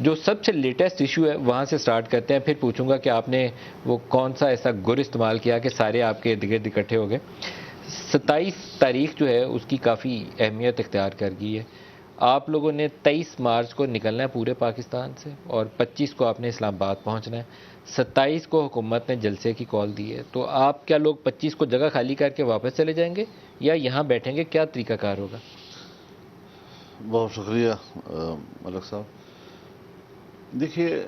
جو سب سے latest issue ہے وہاں سے سٹارٹ کرتے ہیں، پھر پوچھوں گا کہ آپ نے وہ کون سا ایسا گر استعمال کیا کہ سارے آپ کے ارد گرد اکٹھے ہو گئے۔ 27 تاریخ جو ہے اس کی کافی اہمیت اختیار کر گئی ہے۔ آپ لوگوں نے 23 مارچ کو نکلنا ہے پورے پاکستان سے، اور 25 کو آپ نے اسلام آباد پہنچنا ہے۔ 27 کو حکومت نے جلسے کی کال دی ہے، تو آپ کیا لوگ 25 کو جگہ خالی کر کے واپس چلے جائیں گے یا یہاں بیٹھیں گے؟ کیا طریقہ کار ہوگا؟ بہت شکریہ ملک صاحب۔ دیکھیے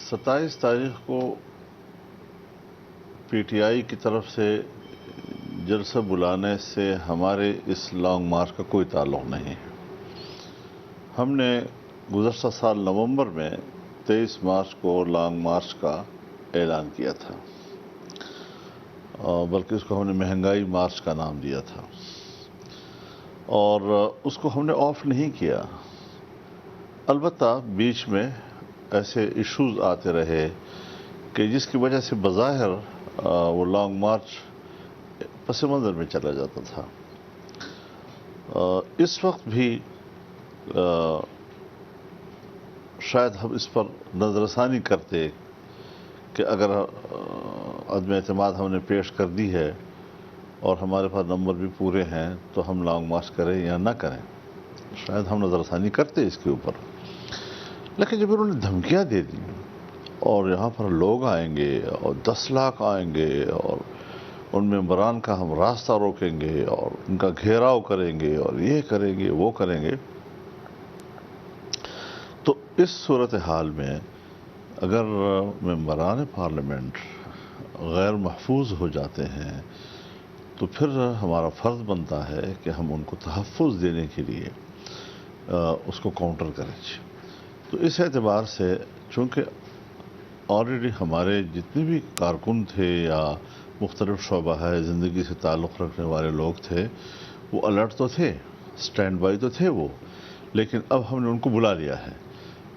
27 تاریخ کو پی ٹی آئی کی طرف سے جلسہ بلانے سے ہمارے اس لانگ مارچ کا کوئی تعلق نہیں ہے۔ ہم نے گزشتہ سال نومبر میں 23 مارچ کو لانگ مارچ کا اعلان کیا تھا، بلکہ اس کو ہم نے مہنگائی مارچ کا نام دیا تھا، اور اس کو ہم نے آف نہیں کیا۔ البتہ بیچ میں ایسے ایشوز آتے رہے کہ جس کی وجہ سے بظاہر وہ لانگ مارچ پس منظر میں چلا جاتا تھا۔ اس وقت بھی شاید ہم اس پر نظر ثانی کرتے کہ اگر عدم اعتماد ہم نے پیش کر دی ہے اور ہمارے پاس نمبر بھی پورے ہیں تو ہم لانگ مارچ کریں یا نہ کریں، شاید ہم نظر ثانی کرتے اس کے اوپر۔ لیکن جب انہوں نے دھمکیاں دے دی اور یہاں پر لوگ آئیں گے اور 10 لاکھ آئیں گے اور ان ممبران کا ہم راستہ روکیں گے اور ان کا گھیراؤ کریں گے اور یہ کریں گے وہ کریں گے، تو اس صورتحال میں اگر ممبران پارلیمنٹ غیر محفوظ ہو جاتے ہیں تو پھر ہمارا فرض بنتا ہے کہ ہم ان کو تحفظ دینے کے لیے اس کو کاؤنٹر کریں۔ تو اس اعتبار سے چونکہ آلریڈی ہمارے جتنے بھی کارکن تھے یا مختلف شعبہ ہے زندگی سے تعلق رکھنے والے لوگ تھے، وہ الرٹ تو تھے، سٹینڈ بائی تو تھے وہ، لیکن اب ہم نے ان کو بلا لیا ہے،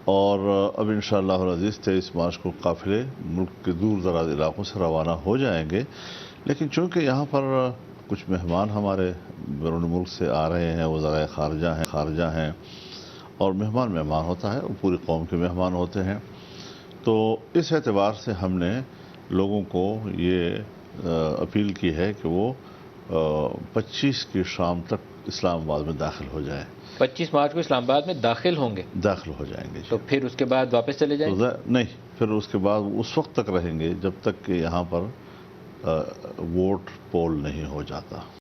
اور اب انشاءاللہ العزیز 23 مارچ کو قافلے ملک کے دور دراز علاقوں سے روانہ ہو جائیں گے۔ لیکن چونکہ یہاں پر کچھ مہمان ہمارے بیرون ملک سے آ رہے ہیں، وزرائے خارجہ ہیں، اور مہمان ہوتا ہے، وہ پوری قوم کے مہمان ہوتے ہیں، تو اس اعتبار سے ہم نے لوگوں کو یہ اپیل کی ہے کہ وہ 25 کی شام تک اسلام آباد میں داخل ہو جائیں۔ 25 مارچ کو اسلام آباد میں داخل ہوں گے؟ داخل ہو جائیں گے۔ تو پھر اس کے بعد واپس چلے جائیں گے؟ نہیں، پھر اس کے بعد اس وقت تک رہیں گے جب تک کہ یہاں پر ووٹ پول نہیں ہو جاتا۔